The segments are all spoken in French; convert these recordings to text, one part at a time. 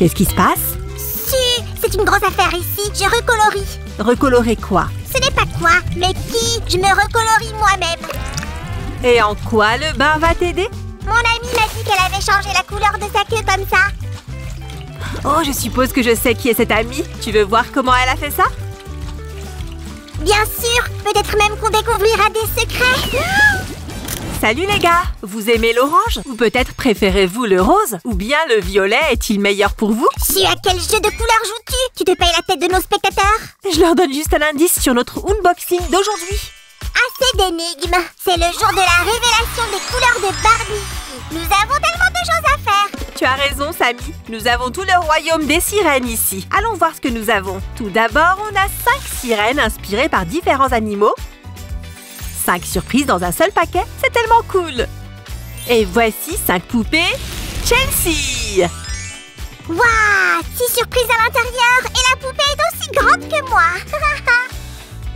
Qu'est-ce qui se passe? C'est une grosse affaire ici, je recolorie. Recolorer quoi? Ce n'est pas quoi, mais qui? Je me recolorie moi-même. Et en quoi le bain va t'aider? Mon amie m'a dit qu'elle avait changé la couleur de sa queue comme ça. Oh, je suppose que je sais qui est cette amie. Tu veux voir comment elle a fait ça? Bien sûr, peut-être même qu'on découvrira des secrets. Salut les gars! Vous aimez l'orange? Ou peut-être préférez-vous le rose? Ou bien le violet est-il meilleur pour vous? À quel jeu de couleurs joues-tu? Tu te payes la tête de nos spectateurs? Je leur donne juste un indice sur notre unboxing d'aujourd'hui. Assez d'énigmes. C'est le jour de la révélation des couleurs de Barbie. Nous avons tellement de choses à faire. Tu as raison, Samy. Nous avons tout le royaume des sirènes ici. Allons voir ce que nous avons. Tout d'abord, on a 5 sirènes inspirées par différents animaux. 5 surprises dans un seul paquet, c'est tellement cool. Et voici 5 poupées Chelsea. Waouh, 6 surprises à l'intérieur et la poupée est aussi grande que moi.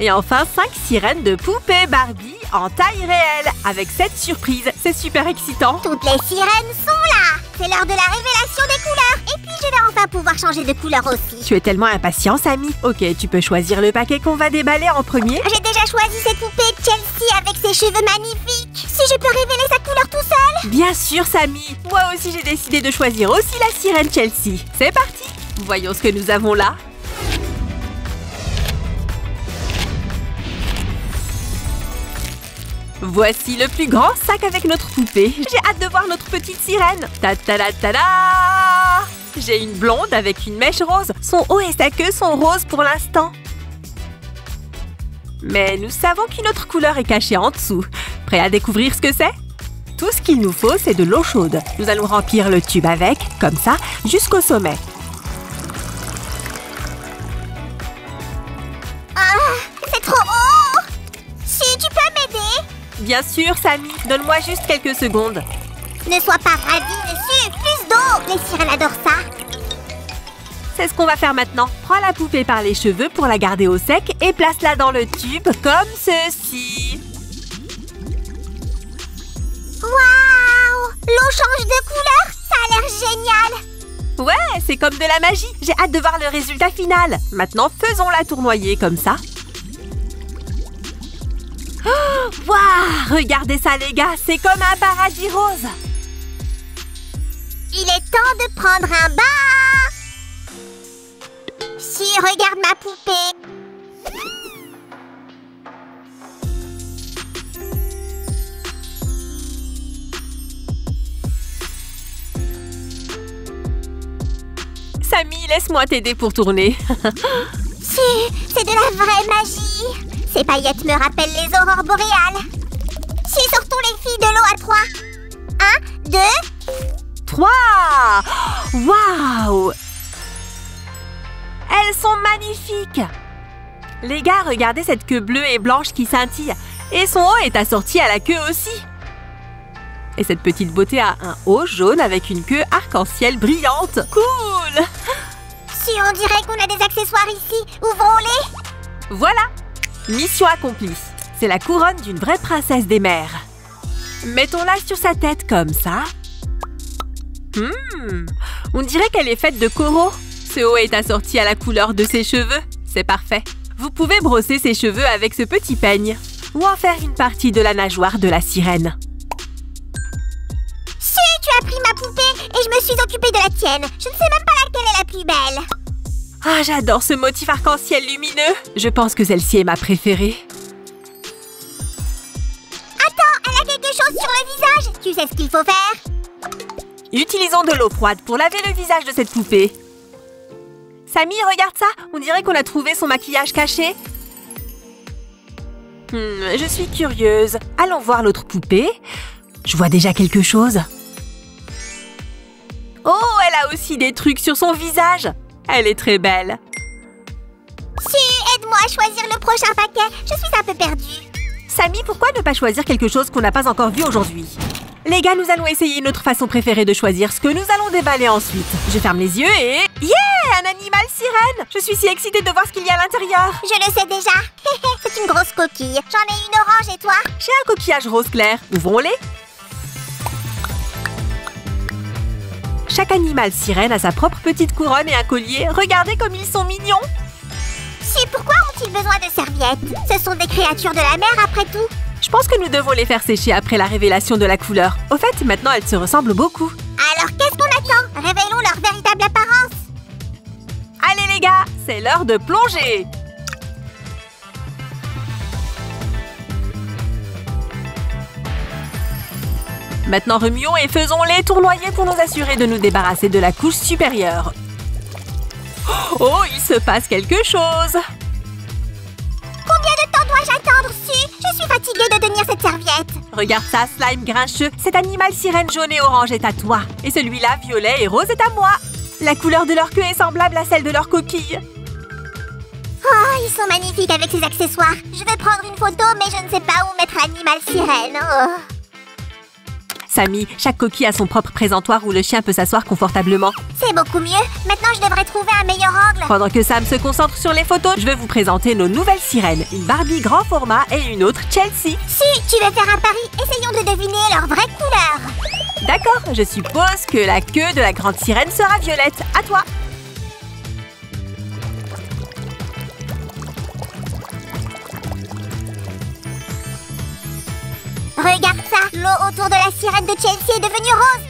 Et enfin 5 sirènes de poupées Barbie en taille réelle avec 7 surprises. C'est super excitant. Toutes les sirènes sont là. C'est l'heure de la révélation des couleurs. Et puis je vais enfin pouvoir changer de couleur aussi. Tu es tellement impatient, Samy. Ok, tu peux choisir le paquet qu'on va déballer en premier. J'ai déjà choisi cette poupée Chelsea avec ses cheveux magnifiques. Si je peux révéler sa couleur tout seul? Bien sûr, Samy. Moi aussi, j'ai décidé de choisir aussi la sirène Chelsea. C'est parti. Voyons ce que nous avons là. Voici le plus grand sac avec notre poupée. J'ai hâte de voir notre petite sirène. Ta-ta-da-ta-da! J'ai une blonde avec une mèche rose. Son haut et sa queue sont roses pour l'instant. Mais nous savons qu'une autre couleur est cachée en dessous. Prêt à découvrir ce que c'est? Tout ce qu'il nous faut, c'est de l'eau chaude. Nous allons remplir le tube avec, comme ça, jusqu'au sommet. C'est trop haut. Si tu peux m'aider? Bien sûr, Samy. Donne-moi juste quelques secondes. Ne sois pas radie dessus. Plus d'eau. Les sirènes adorent ça. C'est ce qu'on va faire maintenant. Prends la poupée par les cheveux pour la garder au sec et place-la dans le tube comme ceci. Waouh! L'eau change de couleur. Ça a l'air génial. Ouais, c'est comme de la magie. J'ai hâte de voir le résultat final. Maintenant, faisons-la tournoyer comme ça. Oh, waouh! Regardez ça, les gars. C'est comme un paradis rose. Il est temps de prendre un bain. Si, regarde ma poupée. Samy, laisse-moi t'aider pour tourner. Si, c'est de la vraie magie. Ces paillettes me rappellent les aurores boréales. Si, sortons les filles de l'eau à 3. 1, 2... 3! Waouh! Elles sont magnifiques! Les gars, regardez cette queue bleue et blanche qui scintille. Et son haut est assorti à la queue aussi. Et cette petite beauté a un haut jaune avec une queue arc-en-ciel brillante. Cool! Si, on dirait qu'on a des accessoires ici. Ouvrons-les. Voilà! Mission accomplie. C'est la couronne d'une vraie princesse des mers. Mettons-la sur sa tête comme ça. On dirait qu'elle est faite de coraux. Ce haut est assorti à la couleur de ses cheveux. C'est parfait. Vous pouvez brosser ses cheveux avec ce petit peigne ou en faire une partie de la nageoire de la sirène. Si, tu as pris ma poupée et je me suis occupée de la tienne. Je ne sais même pas laquelle est la plus belle. Ah, j'adore ce motif arc-en-ciel lumineux. Je pense que celle-ci est ma préférée. Attends, elle a quelque chose sur le visage. Tu sais ce qu'il faut faire? Utilisons de l'eau froide pour laver le visage de cette poupée. Samy, regarde ça. On dirait qu'on a trouvé son maquillage caché. Je suis curieuse. Allons voir l'autre poupée. Je vois déjà quelque chose. Oh, elle a aussi des trucs sur son visage. Elle est très belle. Si, aide-moi à choisir le prochain paquet. Je suis un peu perdue. Samy, pourquoi ne pas choisir quelque chose qu'on n'a pas encore vu aujourd'hui? Les gars, nous allons essayer notre façon préférée de choisir ce que nous allons déballer ensuite. Je ferme les yeux et... Yeah! Un animal sirène! Je suis si excitée de voir ce qu'il y a à l'intérieur. Je le sais déjà. C'est une grosse coquille. J'en ai une orange et toi? J'ai un coquillage rose clair. Ouvrons-les. Chaque animal sirène a sa propre petite couronne et un collier. Regardez comme ils sont mignons! Si, pourquoi ont-ils besoin de serviettes? Ce sont des créatures de la mer après tout. Je pense que nous devons les faire sécher après la révélation de la couleur. Au fait, maintenant elles se ressemblent beaucoup. Alors qu'est-ce qu'on attend? Révélons leur véritable apparence. Allez les gars, c'est l'heure de plonger! Maintenant remuons et faisons-les tournoyer pour nous assurer de nous débarrasser de la couche supérieure. Oh, il se passe quelque chose! Combien de temps dois-je attendre, Su? Je suis fatiguée de tenir cette serviette. Regarde ça, slime grincheux. Cet animal sirène jaune et orange est à toi. Et celui-là, violet et rose, est à moi. La couleur de leur queue est semblable à celle de leur coquille. Oh, ils sont magnifiques avec ces accessoires. Je vais prendre une photo, mais je ne sais pas où mettre l'animal sirène. Oh. Samy, chaque coquille a son propre présentoir où le chien peut s'asseoir confortablement. C'est beaucoup mieux. Maintenant, je devrais trouver un meilleur angle. Pendant que Sam se concentre sur les photos, je vais vous présenter nos nouvelles sirènes. Une Barbie grand format et une autre Chelsea. Si, tu veux faire un pari? Essayons de deviner leur vraie couleur. D'accord, je suppose que la queue de la grande sirène sera violette. À toi! Regarde ça. L'eau autour de la sirène de Chelsea est devenue rose.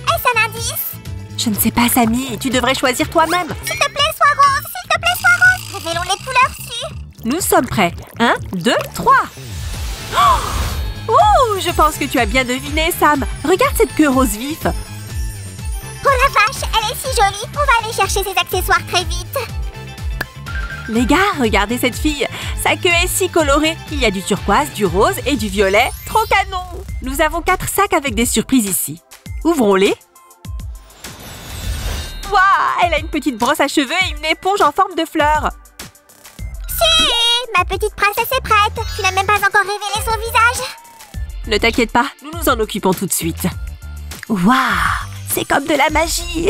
Est-ce un indice? Je ne sais pas, Samy. Tu devrais choisir toi-même. S'il te plaît, sois rose. S'il te plaît, sois rose. Révélons les couleurs, Su. Nous sommes prêts. 1, 2, 3. Oh, je pense que tu as bien deviné, Sam. Regarde cette queue rose vif. Oh la vache, elle est si jolie. On va aller chercher ses accessoires très vite. Les gars, regardez cette fille. Sa queue est si colorée. Il y a du turquoise, du rose et du violet. Trop canon! Nous avons 4 sacs avec des surprises ici. Ouvrons-les. Waouh! Elle a une petite brosse à cheveux et une éponge en forme de fleur. Si, ma petite princesse est prête. Tu n'as même pas encore révélé son visage. Ne t'inquiète pas, nous nous en occupons tout de suite. Waouh! C'est comme de la magie!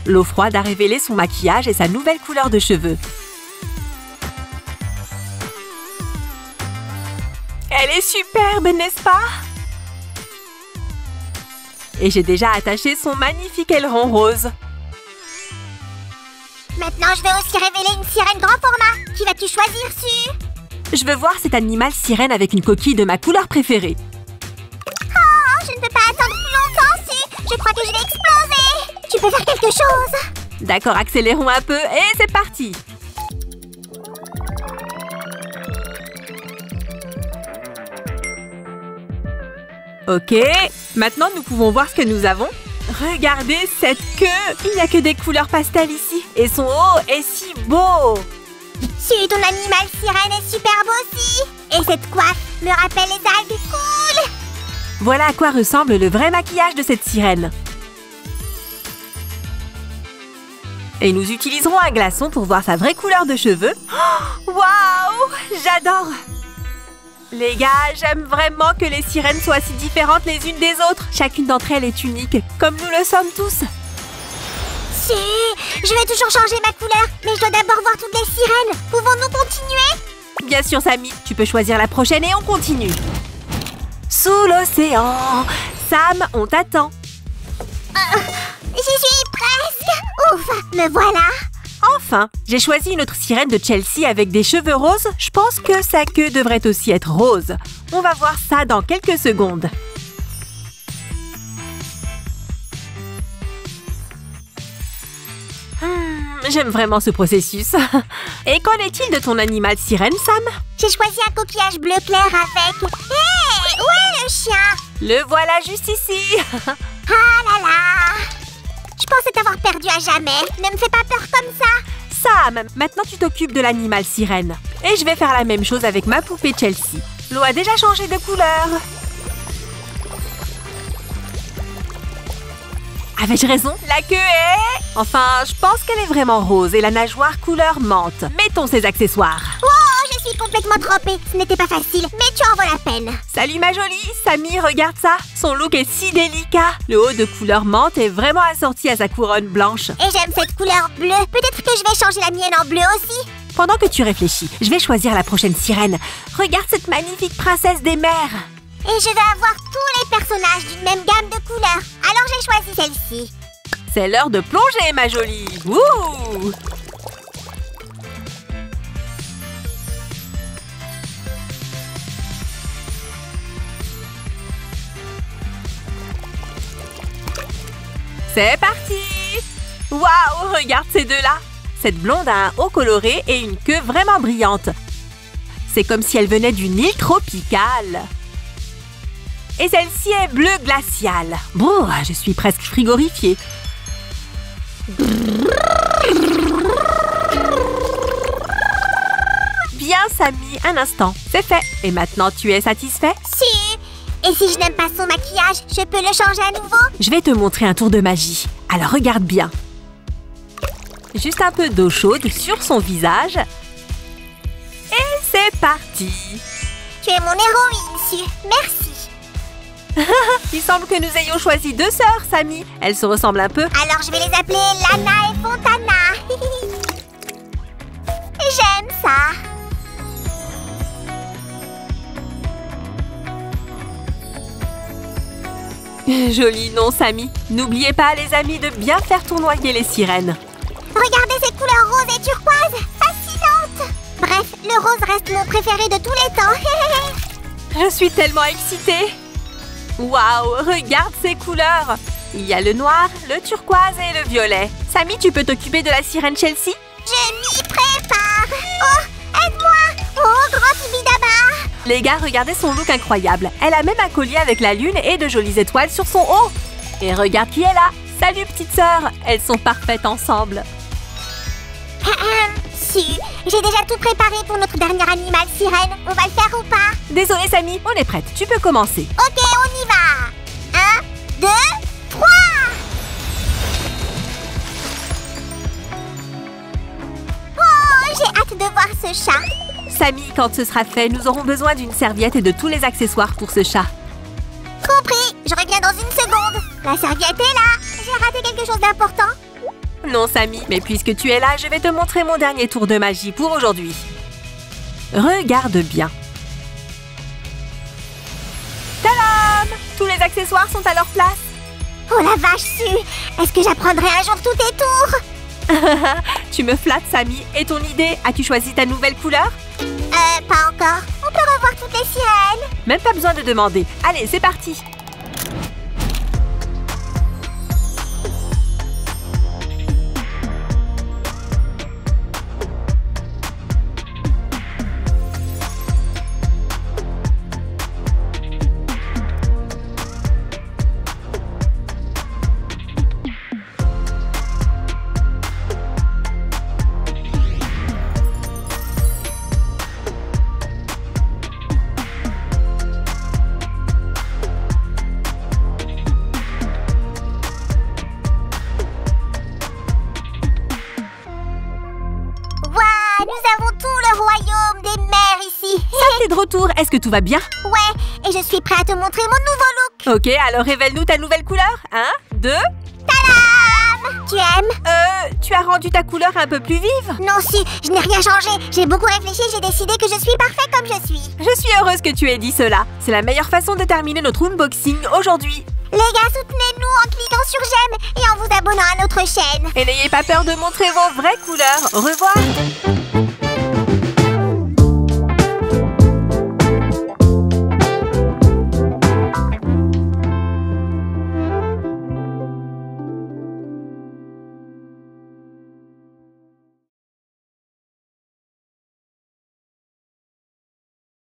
L'eau froide a révélé son maquillage et sa nouvelle couleur de cheveux. Elle est superbe, n'est-ce pas? Et j'ai déjà attaché son magnifique aileron rose. Maintenant, je vais aussi révéler une sirène grand format. Qui vas-tu choisir, Su? Je veux voir cet animal sirène avec une coquille de ma couleur préférée. Oh, je ne peux pas attendre plus longtemps, Su. Je crois que je vais exploser. Tu peux faire quelque chose? D'accord, accélérons un peu et c'est parti. Ok, maintenant nous pouvons voir ce que nous avons. Regardez cette queue! Il n'y a que des couleurs pastel ici. Et son haut est si beau! Su, ton animal sirène est superbe aussi. Et cette coiffe me rappelle les algues cool. Voilà à quoi ressemble le vrai maquillage de cette sirène. Et nous utiliserons un glaçon pour voir sa vraie couleur de cheveux. Oh, waouh! J'adore! Les gars, j'aime vraiment que les sirènes soient si différentes les unes des autres. Chacune d'entre elles est unique, comme nous le sommes tous. Si, je vais toujours changer ma couleur, mais je dois d'abord voir toutes les sirènes. Pouvons-nous continuer? Bien sûr, Samy, tu peux choisir la prochaine et on continue. Sous l'océan, Sam, on t'attend. J'y suis presque. Ouf, me voilà. Enfin, j'ai choisi une autre sirène de Chelsea avec des cheveux roses. Je pense que sa queue devrait aussi être rose. On va voir ça dans quelques secondes. J'aime vraiment ce processus. Et qu'en est-il de ton animal sirène, Sam? J'ai choisi un coquillage bleu clair avec... Hé, où est le chien? Le voilà juste ici. Ah là là! Je pensais t'avoir perdu à jamais. Ne me fais pas peur comme ça. Sam, maintenant tu t'occupes de l'animal sirène. Et je vais faire la même chose avec ma poupée Chelsea. L'eau a déjà changé de couleur. Avais-je raison? La queue est... Enfin, je pense qu'elle est vraiment rose et la nageoire couleur menthe. Mettons ces accessoires. Oh, je suis complètement trempée. Ce n'était pas facile, mais tu en vaux la peine. Salut ma jolie, Samy, regarde ça. Son look est si délicat. Le haut de couleur menthe est vraiment assorti à sa couronne blanche. Et j'aime cette couleur bleue. Peut-être que je vais changer la mienne en bleu aussi. Pendant que tu réfléchis, je vais choisir la prochaine sirène. Regarde cette magnifique princesse des mers. Et je veux avoir tous les personnages d'une même gamme de couleurs. Alors j'ai choisi celle-ci. C'est l'heure de plonger, ma jolie. Ouh! C'est parti! Waouh, regarde ces deux-là! Cette blonde a un haut coloré et une queue vraiment brillante. C'est comme si elle venait d'une île tropicale. Et celle-ci est bleu glacial. Bon, je suis presque frigorifiée. Bien, Sammy, un instant. C'est fait. Et maintenant, tu es satisfait? Si. Et si je n'aime pas son maquillage, je peux le changer à nouveau? Je vais te montrer un tour de magie. Alors, regarde bien. Juste un peu d'eau chaude sur son visage. Et c'est parti. Tu es mon héroïne, Sue. Merci. Il semble que nous ayons choisi deux sœurs, Sammy. Elles se ressemblent un peu. Alors je vais les appeler Lana et Fontana. J'aime ça. Joli nom, Sammy. N'oubliez pas, les amis, de bien faire tournoyer les sirènes. Regardez ces couleurs roses et turquoises. Fascinantes. Bref, le rose reste mon préféré de tous les temps. Je suis tellement excitée. Waouh, regarde ces couleurs. Il y a le noir, le turquoise et le violet. Sammy, tu peux t'occuper de la sirène Chelsea? Je m'y prépare. Oh, aide-moi. Oh, grand tibidaba. Les gars, regardez son look incroyable. Elle a même un collier avec la lune et de jolies étoiles sur son haut. Et regarde qui est là. Salut, petite sœur. Elles sont parfaites ensemble. Sue, j'ai déjà tout préparé pour notre dernier animal sirène. On va le faire ou pas? Désolée, Sammy, on est prête. Tu peux commencer. Ok, on y va. 1, 2, 3. Oh, j'ai hâte de voir ce chat. Sammy, quand ce sera fait, nous aurons besoin d'une serviette et de tous les accessoires pour ce chat. Compris, je reviens dans une seconde. La serviette est là. J'ai raté quelque chose d'important. Non, Sammy, mais puisque tu es là, je vais te montrer mon dernier tour de magie pour aujourd'hui. Regarde bien. Tadam! Tous les accessoires sont à leur place. Oh la vache, Sue. Est-ce que j'apprendrai un jour tous tes tours? Tu me flattes, Sammy. Et ton idée, as-tu choisi ta nouvelle couleur? Pas encore. On peut revoir toutes les sirènes. Même pas besoin de demander. Allez, c'est parti. Nous avons tout le royaume des mers ici. Ça, t'es de retour. Est-ce que tout va bien? Ouais, et je suis prête à te montrer mon nouveau look. Ok, alors révèle-nous ta nouvelle couleur. 1, 2... Tadam! Tu aimes? Tu as rendu ta couleur un peu plus vive? Non, si, je n'ai rien changé. J'ai beaucoup réfléchi, j'ai décidé que je suis parfaite comme je suis. Je suis heureuse que tu aies dit cela. C'est la meilleure façon de terminer notre unboxing aujourd'hui. Les gars, soutenez-nous en cliquant sur j'aime et en vous abonnant à notre chaîne. Et n'ayez pas peur de montrer vos vraies couleurs. Au revoir!